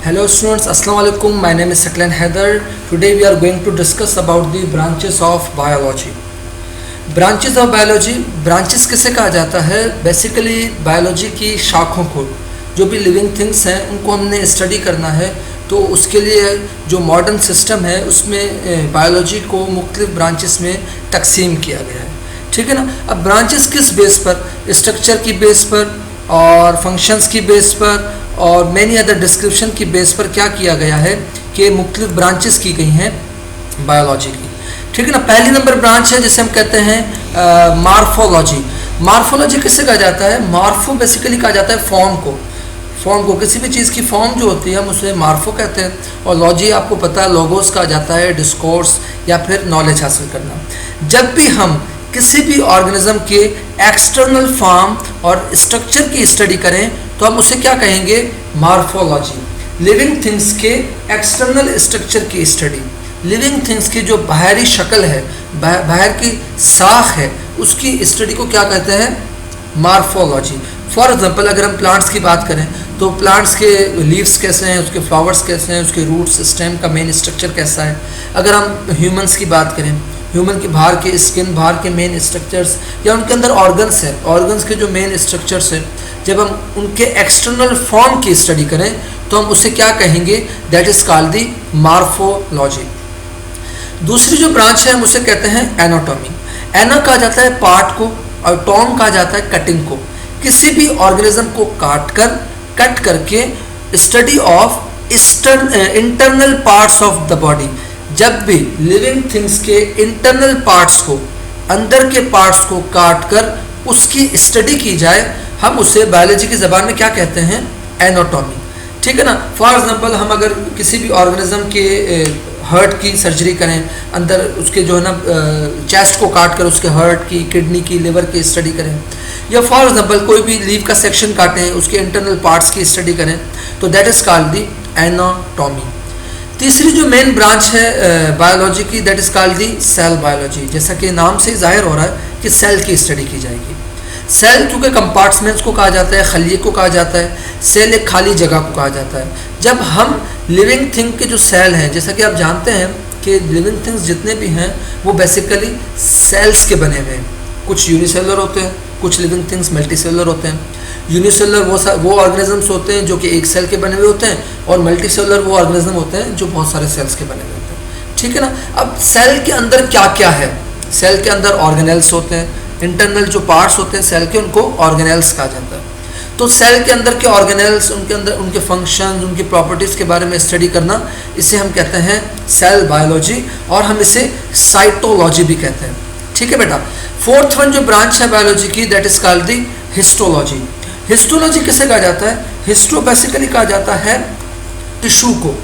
Hello students, Assalamu alaikum. My name is Saklan Haider. Today we are going to discuss about the branches of biology. Branches of biology, branches किसे कहा जाता है? Basically biology की शाखों को, जो भी living things हैं उनको हमने स्टडी करना है, तो उसके लिए जो मॉडर्न सिस्टम है उसमें बायोलॉजी को मुख्तलिफ ब्रांचेस में तकसीम किया गया है, ठीक है ना। अब ब्रांचेस किस बेस पर? स्ट्रक्चर की बेस पर और फंक्शंस की बेस पर और मैनी अदर डिस्क्रिप्शन की बेस पर क्या किया गया है कि मुख्तलिफ ब्रांचेस की गई हैं बायोलॉजी की, ठीक है ना। पहली नंबर ब्रांच है जिसे हम कहते हैं मार्फोलॉजी। मार्फोलॉजी किससे कहा जाता है? मार्फो बेसिकली कहा जाता है फॉर्म को किसी भी चीज़ की फॉर्म जो होती है हम उसे मार्फो कहते हैं, और लॉजी आपको पता है लोगोस कहा जाता है डिस्कोर्स या फिर नॉलेज हासिल करना। जब भी हम किसी भी ऑर्गेनिज्म के एक्सटर्नल फॉर्म और स्ट्रक्चर की स्टडी करें तो हम उसे क्या कहेंगे? मार्फोलॉजी। लिविंग थिंग्स के एक्सटर्नल स्ट्रक्चर की स्टडी, लिविंग थिंग्स की जो बाहरी शक्ल है, बाहर की साख है, उसकी स्टडी को क्या कहते हैं? मार्फोलॉजी। फॉर एग्जांपल अगर हम प्लांट्स की बात करें तो प्लांट्स के लीव्स कैसे हैं, उसके फ्लावर्स कैसे हैं, उसके रूट्स, स्टेम का मेन स्ट्रक्चर कैसा है। अगर हम ह्यूमंस की बात करें, ह्यूमन के बाहर के स्किन, बाहर के मेन स्ट्रक्चर्स या उनके अंदर ऑर्गन्स हैं, ऑर्गन्स के जो मेन स्ट्रक्चर्स हैं, जब हम उनके एक्सटर्नल फॉर्म की स्टडी करें तो हम उसे क्या कहेंगे? That is called the morphology. दूसरी जो ब्रांच है हम उसे कहते हैं एनाटॉमी। एना कहा जाता है पार्ट को और टॉम कहा जाता है कटिंग को। किसी भी ऑर्गेनिज्म को कट करके study of internal parts of the body. जब भी लिविंग थिंग्स के इंटरनल पार्ट्स को, अंदर के पार्ट्स को काट कर उसकी स्टडी की जाए, हम उसे बायोलॉजी की ज़बान में क्या कहते हैं? एनाटॉमी, ठीक है ना। फॉर एग्जांपल हम अगर किसी भी ऑर्गेनिज्म के हार्ट की सर्जरी करें, अंदर उसके जो है ना चेस्ट को काट कर उसके हार्ट की, किडनी की, लिवर की स्टडी करें, या फॉर एग्जांपल कोई भी लीव का सेक्शन काटें, उसके इंटरनल पार्ट्स की स्टडी करें, तो that is called the anatomy. तीसरी जो मेन ब्रांच है बायोलॉजी की, that is called the cell biology. जैसा कि नाम से जाहिर हो रहा है कि सेल की स्टडी की जाएगी। सेल चूँकि कंपार्टमेंट्स को कहा जाता है, खलिए को कहा जाता है, सेल एक खाली जगह को कहा जाता है। जब हम लिविंग थिंग के जो सेल हैं, जैसा कि आप जानते हैं कि लिविंग थिंग्स जितने भी हैं वो बेसिकली सेल्स के बने हुए हैं। कुछ यूनिसेलुलर होते हैं, कुछ लिविंग थिंग्स मल्टीसेलुलर होते हैं। यूनिसेलुलर वो ऑर्गेनिजम्स होते हैं जो कि एक सेल के बने हुए होते हैं, और मल्टीसेलुलर वो ऑर्गेनिज्म होते हैं जो बहुत सारे सेल्स के बने हुए होते हैं, ठीक है ना। अब सेल के अंदर क्या क्या है? सेल के अंदर ऑर्गेनेल्स होते हैं, इंटरनल जो पार्ट्स होते हैं सेल के, उनको ऑर्गेनेल्स कहा जाता है। तो सेल के अंदर के ऑर्गेनेल्स, उनके अंदर उनके फंक्शन, उनकी प्रॉपर्टीज़ के बारे में स्टडी करना, इसे हम कहते हैं सेल बायोलॉजी, और हम इसे साइटोलॉजी भी कहते हैं, ठीक है बेटा। फोर्थ वन जो ब्रांच है बायोलॉजी की, that is called the histology. Histology किसे कहा जाता है? हिस्टो बेसिकली कहा जाता है टिश्यू को,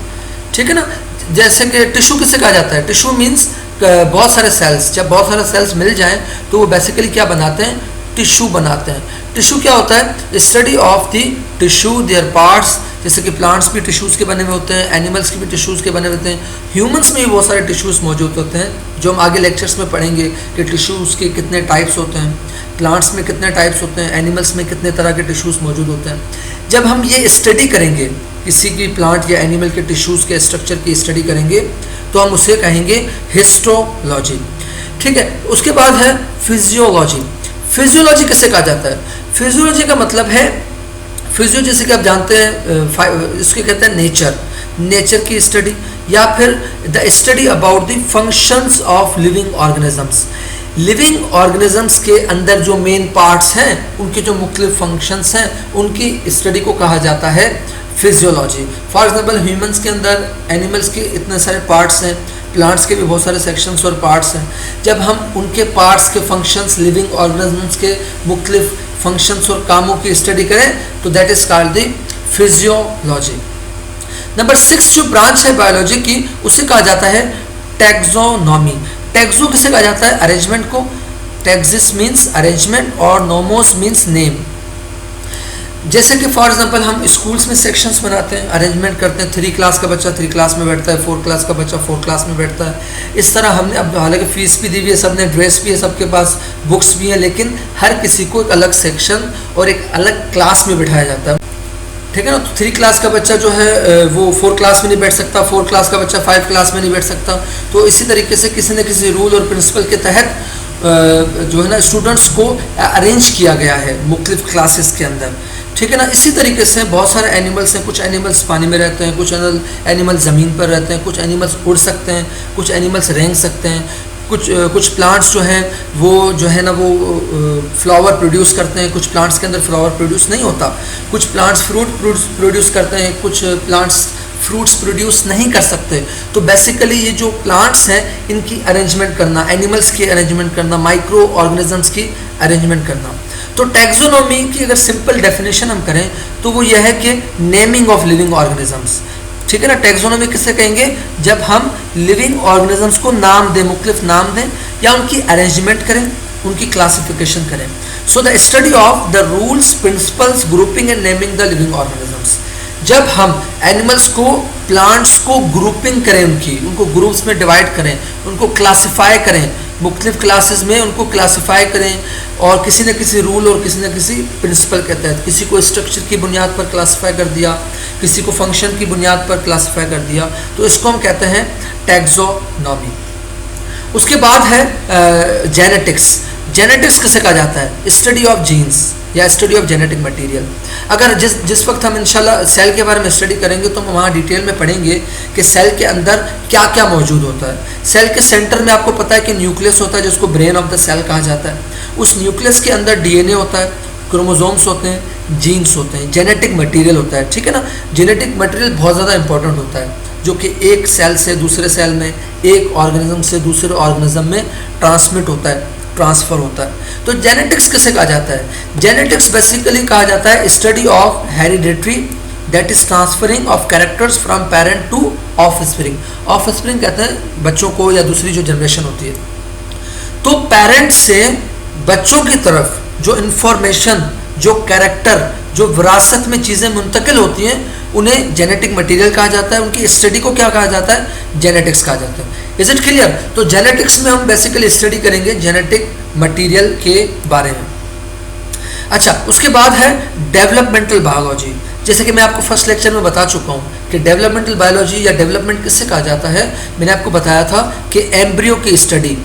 ठीक है ना। जैसे कि टिश्यू किसे कहा जाता है? टिश्यू मीन्स बहुत सारे सेल्स, जब बहुत सारे सेल्स मिल जाएं तो वो बेसिकली क्या बनाते हैं? टिश्यू बनाते हैं। टिश्यू क्या होता है? Study of the tissue, there parts. जैसे कि प्लांट्स भी टिश्यूज़ के बने हुए होते हैं, एनिमल्स के भी टिश्यूज़ के बने हुए होते हैं, ह्यूमंस में भी बहुत सारे टिश्यूज़ मौजूद होते हैं, जो हम आगे लेक्चर्स में पढ़ेंगे कि टिश्यूज़ के कितने टाइप्स होते हैं, प्लांट्स में कितने टाइप्स होते हैं, एनिमल्स में कितने तरह के टिश्यूज़ मौजूद होते हैं। जब हम ये स्टडी करेंगे, किसी भी प्लांट या एनिमल के टिश्यूज़ के स्ट्रक्चर की स्टडी करेंगे, तो हम उसे कहेंगे हिस्टोलॉजी, ठीक है। उसके बाद है फिजियोलॉजी। फिजियोलॉजी किसे कहा जाता है? फिजियोलॉजी का मतलब है, फिजियो जैसे कि आप जानते हैं इसके कहते हैं नेचर की स्टडी, या फिर the study about the functions of living organisms. Living organisms के अंदर जो मेन पार्ट्स हैं, उनके जो मुख्तलिफ फंक्शंस हैं, उनकी स्टडी को कहा जाता है फिजियोलॉजी। फॉर एग्जांपल ह्यूमंस के अंदर, एनिमल्स के इतने सारे पार्ट्स हैं, प्लांट्स के भी बहुत सारे सेक्शंस और पार्ट्स हैं। जब हम उनके पार्ट्स के फंक्शंस, लिविंग ऑर्गेनिजम्स के मुख्तलिफ फंक्शंस और कामों की स्टडी करें तो that is called the physiology. Number 6 जो ब्रांच है बायोलॉजी की, उसे कहा जाता है टैक्सोनॉमी। टैक्सो किसे कहा जाता है? अरेंजमेंट को। टैक्सिस मीन्स अरेंजमेंट और नोमोस मीन्स नेम। जैसे कि फॉर एग्जांपल हम स्कूल्स में सेक्शंस बनाते हैं, अरेंजमेंट करते हैं, 3 क्लास का बच्चा 3 क्लास में बैठता है, 4 क्लास का बच्चा 4 क्लास में बैठता है। इस तरह हमने, अब हालांकि फ़ीस भी दी हुई है, सब ने ड्रेस भी है, सबके पास बुक्स भी हैं, लेकिन हर किसी को एक अलग सेक्शन और एक अलग क्लास में बिठाया जाता है। ठीक है ना। तो 3 क्लास का बच्चा जो है वो 4 क्लास में नहीं बैठ सकता, 4 क्लास का बच्चा 5 क्लास में नहीं बैठ सकता। तो इसी तरीके से किसी न किसी रूल और प्रिंसिपल के तहत जो है ना स्टूडेंट्स को अरेंज किया गया है मुख्तलिफ क्लासेस के अंदर, ठीक है ना। इसी तरीके से बहुत सारे एनिमल्स हैं, कुछ एनिमल्स पानी में रहते हैं, कुछ एनिमल्स ज़मीन पर रहते हैं, कुछ एनिमल्स उड़ सकते हैं, कुछ एनिमल्स रेंग सकते हैं, कुछ प्लांट्स जो हैं वो जो है ना वो फ्लावर प्रोड्यूस करते हैं, कुछ प्लांट्स के अंदर फ्लावर प्रोड्यूस नहीं होता, कुछ प्लांट्स फ्रूट प्रोड्यूस करते हैं, कुछ प्लांट्स फ्रूट्स प्रोड्यूस नहीं कर सकते। तो बेसिकली ये जो प्लांट्स हैं इनकी अरेंजमेंट करना, एनिमल्स की अरेंजमेंट करना, माइक्रो ऑर्गेनिजम्स की अरेंजमेंट करना। तो टैक्सोनॉमी की अगर सिंपल डेफिनेशन हम करें तो वो यह है कि नेमिंग ऑफ लिविंग ऑर्गेनिजम्स, ठीक है ना। टैक्सोनॉमी किससे कहेंगे, जब हम लिविंग ऑर्गेनिजम्स को नाम दें, मुख्तलिफ नाम दें या उनकी अरेंजमेंट करें, उनकी क्लासिफिकेशन करें। So the study of the rules, principles, grouping and naming the living organisms. जब हम एनिमल्स को, प्लांट्स को ग्रुपिंग करें, उनको ग्रुप्स में डिवाइड करें, उनको क्लासिफाई करें, मुख्तलिफ क्लासेस में उनको क्लासिफाई करें और किसी न किसी रूल और किसी न किसी प्रिंसिपल के तहत, किसी को स्ट्रक्चर की बुनियाद पर क्लासिफाई कर दिया, किसी को फंक्शन की बुनियाद पर क्लासिफाई कर दिया, तो इसको हम कहते हैं टैक्सोनॉमी। उसके बाद है जेनेटिक्स। जेनेटिक्स किसे कहा जाता है, स्टडी ऑफ जीन्स या स्टडी ऑफ जेनेटिक मटेरियल। अगर जिस वक्त हम इंशाल्लाह सेल के बारे में स्टडी करेंगे तो हम वहाँ डिटेल में पढ़ेंगे कि सेल के अंदर क्या क्या मौजूद होता है। सेल के सेंटर में आपको पता है कि न्यूक्लियस होता है जिसको ब्रेन ऑफ द सेल कहा जाता है। उस न्यूक्लियस के अंदर डीएनए होता है, क्रोमोसोम्स होते हैं, जीन्स होते हैं, जेनेटिक मटेरियल होता है, ठीक है ना। जेनेटिक मटेरियल बहुत ज़्यादा इंपॉर्टेंट होता है जो कि एक सेल से दूसरे सेल में, एक ऑर्गेनिज्म से दूसरे ऑर्गेनिज्म में ट्रांसमिट होता है, ट्रांसफ़र होता है। तो जेनेटिक्स किसे कहा जाता है, जेनेटिक्स बेसिकली कहा जाता है study of hereditary that is transferring of characters from parent to offspring. Offspring कहते हैं बच्चों को या दूसरी जो जनरेशन होती है। तो पेरेंट्स से बच्चों की तरफ जो इंफॉर्मेशन, जो कैरेक्टर, जो विरासत में चीज़ें मुंतकिल होती हैं उन्हें जेनेटिक मटेरियल कहा जाता है। उनकी स्टडी को क्या कहा जाता है, जेनेटिक्स कहा जाता है। Is it clear. तो जेनेटिक्स में हम बेसिकली स्टडी करेंगे जेनेटिक मटेरियल के बारे में। अच्छा, उसके बाद है डेवलपमेंटल बायोलॉजी। जैसे कि मैं आपको फर्स्ट लेक्चर में बता चुका हूँ कि डेवलपमेंटल बायोलॉजी या डेवलपमेंट किससे कहा जाता है। मैंने आपको बताया था कि एम्ब्रियो की स्टडी,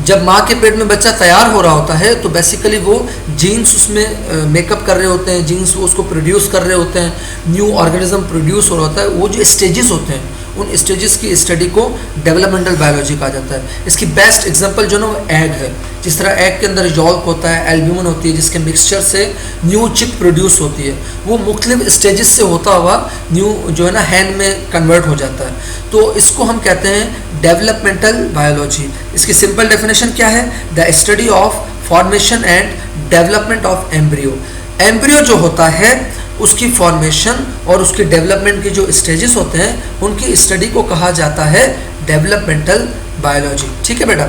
जब माँ के पेट में बच्चा तैयार हो रहा होता है तो बेसिकली वो जीन्स उसमें मेकअप कर रहे होते हैं, जीन्स वो उसको प्रोड्यूस कर रहे होते हैं, न्यू ऑर्गेनिज्म प्रोड्यूस हो रहा होता है। वो जो स्टेजेस होते हैं उन स्टेजेस की स्टडी को डेवलपमेंटल बायोलॉजी कहा जाता है। इसकी बेस्ट एग्जांपल जो ना वो एग है। जिस तरह एग के अंदर यॉल्क होता है, एल्ब्यूमिन होती है, जिसके मिक्सचर से न्यू चिक प्रोड्यूस होती है, वो मुख्तलिफ स्टेजेस से होता हुआ न्यू जो है ना हैन में कन्वर्ट हो जाता है। तो इसको हम कहते हैं डेवलपमेंटल बायोलॉजी। इसकी सिंपल डेफिनेशन क्या है, the study of formation and development of embryo. Embryo जो होता है उसकी फॉर्मेशन और उसकी डेवलपमेंट की जो स्टेजेस होते हैं उनकी स्टडी को कहा जाता है डेवलपमेंटल बायोलॉजी। ठीक है बेटा।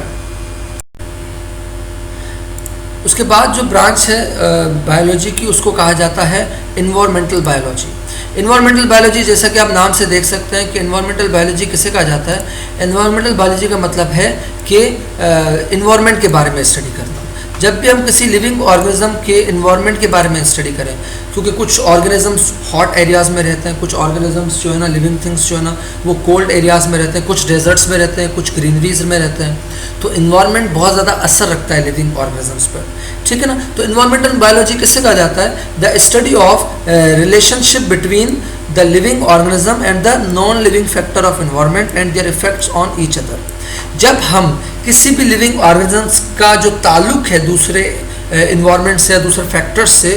उसके बाद जो ब्रांच है बायोलॉजी की उसको कहा जाता है इन्वायरमेंटल बायोलॉजी। इन्वायरमेंटल बायोलॉजी जैसा कि आप नाम से देख सकते हैं कि इन्वायरमेंटल बायोलॉजी किसे कहा जाता है। इन्वायरमेंटल बायोलॉजी का मतलब है कि इन्वायरमेंट के बारे में स्टडी करना। जब भी हम किसी लिविंग ऑर्गेनिज्म के इन्वायरमेंट के बारे में स्टडी करें, क्योंकि कुछ ऑर्गेनिजम्स हॉट एरियाज़ में रहते हैं, कुछ ऑर्गेनिजम्स जो है ना लिविंग थिंग्स जो है ना वो कोल्ड एरियाज़ में रहते हैं, कुछ डेजर्ट्स में रहते हैं, कुछ ग्रीनरीज में रहते हैं। तो इन्वायरमेंट बहुत ज़्यादा असर रखता है लिविंग ऑर्गेनिजम्स पर, ठीक है ना। तो इन्वायरमेंटल बायोलॉजी किससे कहा जाता है, the study of relationship between the living organism and the non living factor of environment and there effects on each other. जब हम किसी भी लिविंग ऑर्गेनिजम्स का जो ताल्लुक है दूसरे इन्वायरमेंट से या दूसरे फैक्टर्स से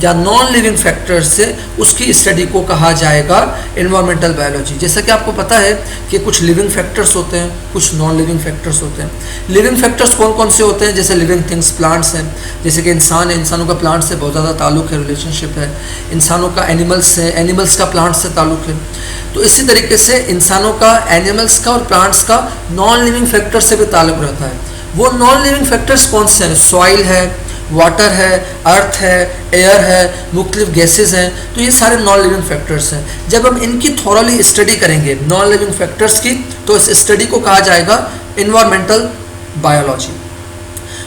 या नॉन लिविंग फैक्टर्स से, उसकी स्टडी को कहा जाएगा इन्वायरमेंटल बायोलॉजी। जैसा कि आपको पता है कि कुछ लिविंग फैक्टर्स होते हैं, कुछ नॉन लिविंग फैक्टर्स होते हैं। लिविंग फैक्टर्स कौन कौन से होते हैं, जैसे लिविंग थिंग्स प्लांट्स हैं, जैसे कि इंसान है, इंसानों का प्लांट से बहुत ज़्यादा ताल्लुक है, रिलेशनशिप है। इंसानों का एनिमल्स है, एनिमल्स का प्लांट से ताल्लुक है। तो इसी तरीके से इंसानों का, एनिमल्स का और प्लांट्स का नॉन लिविंग फैक्टर से भी ताल्लुक रहता है। वो नॉन लिविंग फैक्टर्स कौन से हैं, सॉइल है, वाटर है, अर्थ है, एयर है, मुख्तलिफ गैसेज हैं। तो ये सारे नॉन लिविंग फैक्टर्स हैं। जब हम इनकी थॉरली स्टडी करेंगे नॉन लिविंग फैक्टर्स की, तो इस स्टडी को कहा जाएगा इन्वायरमेंटल बायोलॉजी।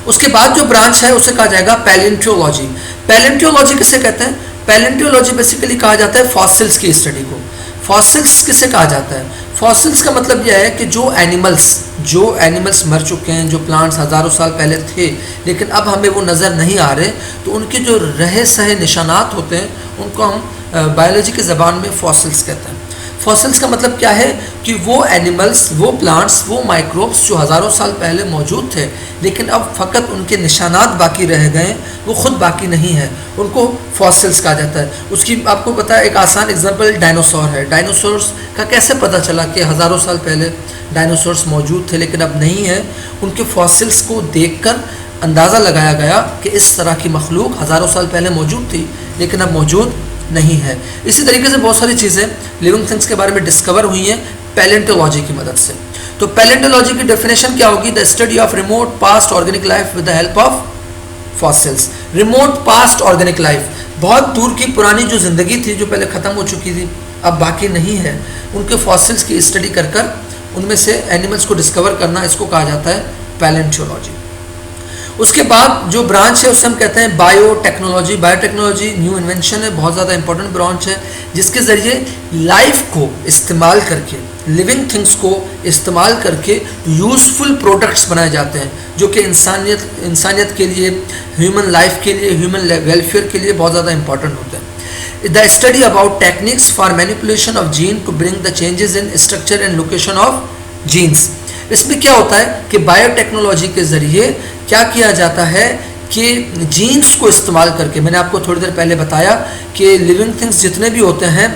उसके बाद जो ब्रांच है उसे कहा जाएगा पैलियोंटोलॉजी। पैलियोंटोलॉजी किसे कहते हैं, पैलेंटियोलॉजी बेसिकली कहा जाता है फॉसिल्स की स्टडी को। फॉसिल्स किसे कहा जाता है? फॉसिल्स का मतलब यह है कि जो एनिमल्स मर चुके हैं, जो प्लांट्स हज़ारों साल पहले थे लेकिन अब हमें वो नज़र नहीं आ रहे, तो उनके जो रहे सहे निशानात होते हैं उनको हम बायोलॉजी की ज़बान में फॉसिल्स कहते हैं। फॉसिल्स का मतलब क्या है कि वो एनिमल्स, वो प्लांट्स, वो माइक्रोब्स जो हज़ारों साल पहले मौजूद थे लेकिन अब फ़कत उनके निशानात बाकी रह गए, वो ख़ुद बाकी नहीं है, उनको फॉसिल्स कहा जाता है। उसकी आपको पता है एक आसान एग्जांपल डायनासोर है। डायनासोर्स का कैसे पता चला कि हज़ारों साल पहले डायनासोर्स मौजूद थे लेकिन अब नहीं है? उनके फॉसिल्स को देखकर अंदाज़ा लगाया गया कि इस तरह की मखलूक हज़ारों साल पहले मौजूद थी लेकिन अब मौजूद नहीं है। इसी तरीके से बहुत सारी चीज़ें लिविंग थिंग्स के बारे में डिस्कवर हुई हैं पैलेंटोलॉजी की मदद से। तो पैलेंटोलॉजी की डेफिनेशन क्या होगी? The study of remote past organic life with the help of fossils. Remote past organic life, बहुत दूर की पुरानी जो ज़िंदगी थी, जो पहले ख़त्म हो चुकी थी, अब बाकी नहीं है, उनके फॉसिल्स की स्टडी कर कर उनमें से एनिमल्स को डिस्कवर करना, इसको कहा जाता है पैलेंटोलॉजी। उसके बाद जो ब्रांच है उसे हम कहते हैं बायोटेक्नोलॉजी। बायोटेक्नोलॉजी न्यू इन्वेंशन है, बहुत ज़्यादा इंपॉर्टेंट ब्रांच है, जिसके ज़रिए लाइफ को इस्तेमाल करके, लिविंग थिंग्स को इस्तेमाल करके यूज़फुल प्रोडक्ट्स बनाए जाते हैं जो कि इंसानियत के लिए, ह्यूमन लाइफ के लिए, ह्यूमन वेलफेयर के लिए बहुत ज़्यादा इंपॉर्टेंट होते हैं। The study about techniques for manipulation of gene to bring the changes in structure and location of genes. इसमें क्या होता है कि बायोटेक्नोलॉजी के ज़रिए क्या किया जाता है कि जीन्स को इस्तेमाल करके, मैंने आपको थोड़ी देर पहले बताया कि लिविंग थिंग्स जितने भी होते हैं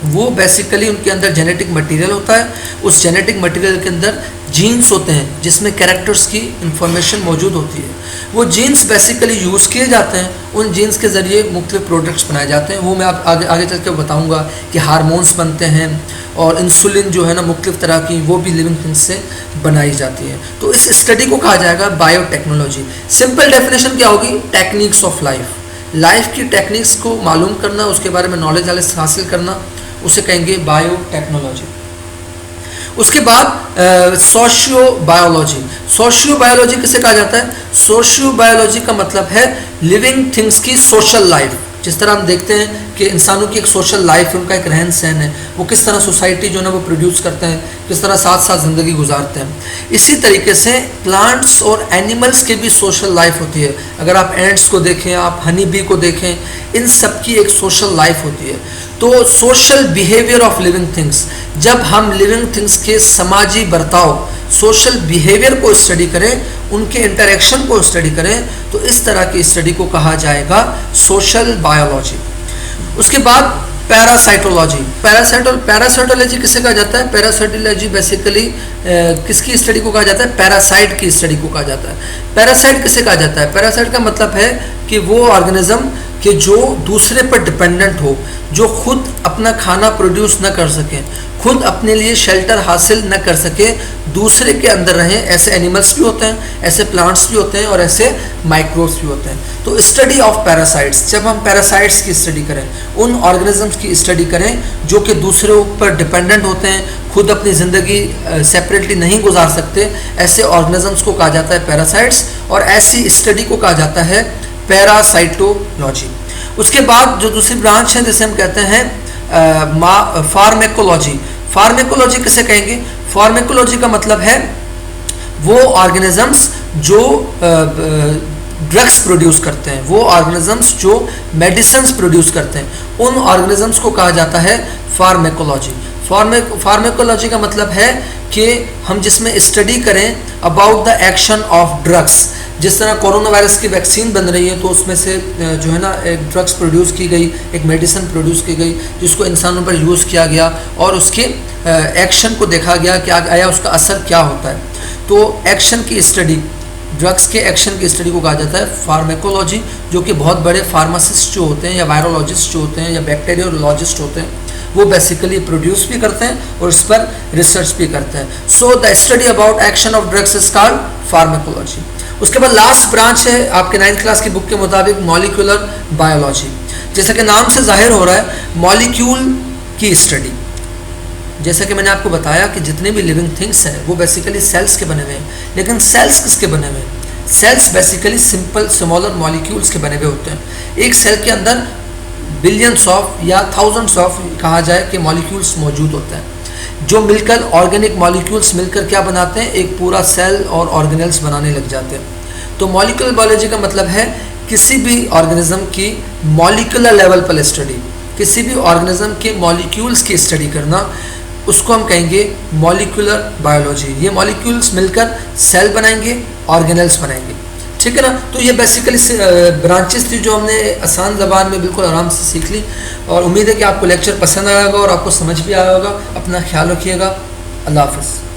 वो बेसिकली उनके अंदर जेनेटिक मटेरियल होता है, उस जेनेटिक मटेरियल के अंदर जीन्स होते हैं जिसमें कैरेक्टर्स की इंफॉर्मेशन मौजूद होती है। वो जीन्स बेसिकली यूज़ किए जाते हैं, उन जीन्स के ज़रिए मुख्तलिफ प्रोडक्ट्स बनाए जाते हैं। वो मैं आप आगे चल के बताऊँगा कि हार्मोन्स बनते हैं और इंसुलिन जो है ना मुख्तलिफ तरह की, वो भी लिविंग थिंग्स से बनाई जाती है। तो इस स्टडी को कहा जाएगा बायोटेक्नोलॉजी। सिंपल डेफिनेशन क्या होगी? टेक्निक्स ऑफ लाइफ की टेक्निक्स को मालूम करना, उसके बारे में नॉलेज हासिल करना, उसे कहेंगे बायोटेक्नोलॉजी। उसके बाद सोशियो बायोलॉजी। सोशियो बायोलॉजी किसे कहा जाता है? सोशियो बायोलॉजी का मतलब है लिविंग थिंग्स की सोशल लाइफ। जिस तरह हम देखते हैं कि इंसानों की एक सोशल लाइफ है, उनका एक रहन सहन है, वो किस तरह सोसाइटी जो है ना वो प्रोड्यूस करते हैं, किस तरह साथ साथ ज़िंदगी गुजारते हैं। इसी तरीके से प्लांट्स और एनिमल्स की भी सोशल लाइफ होती है। अगर आप एंट्स को देखें, आप हनी बी को देखें, इन सब की एक सोशल लाइफ होती है। तो social behaviour of living things, जब हम लिविंग थिंग्स के समाजी बर्ताव, सोशल बिहेवियर को स्टडी करें, उनके इंटरेक्शन को स्टडी करें, तो इस तरह की स्टडी को कहा जाएगा सोशल बायोलॉजी। उसके बाद पैरासाइटोलॉजी। पैरासाइटोलॉजी किसे कहा जाता है? पैरासाइटोलॉजी बेसिकली किसकी स्टडी को कहा जाता है? पैरासाइट की स्टडी को कहा जाता है। पैरासाइट किसे कहा जाता है? पैरासाइट का मतलब है कि वो ऑर्गेनिज्म कि जो दूसरे पर डिपेंडेंट हो, जो खुद अपना खाना प्रोड्यूस न कर सके, खुद अपने लिए शेल्टर हासिल न कर सके, दूसरे के अंदर रहें, ऐसे एनिमल्स भी होते हैं, ऐसे प्लांट्स भी होते हैं और ऐसे माइक्रोब्स भी होते हैं। तो स्टडी ऑफ पैरासाइट्स, जब हम पैरासाइट्स की स्टडी करें, उन ऑर्गेनिजम्स की स्टडी करें जो कि दूसरे पर डिपेंडेंट होते हैं, खुद अपनी ज़िंदगी सेपरेटली नहीं गुजार सकते, ऐसे ऑर्गेनिजम्स को कहा जाता है पैरासाइट्स, और ऐसी स्टडी को कहा जाता है पैरासाइटोलॉजी। उसके बाद जो दूसरी ब्रांच है जिसे हम कहते हैं फार्मेकोलॉजी। फार्मेकोलॉजी किसे कहेंगे? फार्मेकोलॉजी का मतलब है वो ऑर्गेनिजम्स जो ड्रग्स प्रोड्यूस करते हैं, वो ऑर्गेनिजम्स जो मेडिसिन्स प्रोड्यूस करते हैं, उन ऑर्गेनिजम्स को कहा जाता है फार्मेकोलॉजी। फार्मेकोलॉजी का मतलब है कि हम जिसमें स्टडी करें about the action of drugs. जिस तरह कोरोना वायरस की वैक्सीन बन रही है तो उसमें से जो है ना एक ड्रग्स प्रोड्यूस की गई, एक मेडिसिन प्रोड्यूस की गई जिसको इंसानों पर यूज़ किया गया और उसके एक्शन को देखा गया कि आया उसका असर क्या होता है। तो एक्शन की स्टडी, ड्रग्स के एक्शन की स्टडी को कहा जाता है फार्मेकोलॉजी, जो कि बहुत बड़े फार्मासिस्ट जो होते हैं या वायरोलॉजिस्ट जो होते हैं या बैक्टीरियोलॉजिस्ट होते हैं, वो बेसिकली प्रोड्यूस भी करते हैं और इस पर रिसर्च भी करते हैं। So the study about action of drugs is called pharmacology. उसके बाद लास्ट ब्रांच है आपके 9th क्लास की बुक के मुताबिक मॉलिक्यूलर बायोलॉजी। जैसा कि नाम से जाहिर हो रहा है, मॉलिक्यूल की स्टडी। जैसा कि मैंने आपको बताया कि जितने भी लिविंग थिंग्स हैं वो बेसिकली सेल्स के बने हुए हैं, लेकिन सेल्स किसके बने हुए हैं? Sales basically simple smaller molecules के बने हुए होते हैं। एक सेल के अंदर बिलियंस ऑफ या थाउजेंड्स ऑफ कहा जाए कि मॉलिक्यूल्स मौजूद होते हैं, जो मिलकर ऑर्गेनिक मॉलिक्यूल्स मिलकर क्या बनाते हैं, एक पूरा सेल और ऑर्गेनेल्स बनाने लग जाते हैं। तो मॉलिक्यूलर बायोलॉजी का मतलब है किसी भी ऑर्गेनिज्म की मॉलिक्यूलर लेवल पर स्टडी, किसी भी ऑर्गेनिज्म के मॉलिक्यूल्स की स्टडी करना, उसको हम कहेंगे मॉलिक्यूलर बायोलॉजी। ये मॉलिक्यूल्स मिलकर सेल बनाएंगे, ऑर्गेनेल्स बनाएंगे, ठीक है ना। तो ये बेसिकली ब्रांचेस थी जो हमने आसान ज़बान में बिल्कुल आराम से सीख ली, और उम्मीद है कि आपको लेक्चर पसंद आया होगा और आपको समझ भी आया होगा। अपना ख्याल रखिएगा। अल्लाह हाफ़िज़।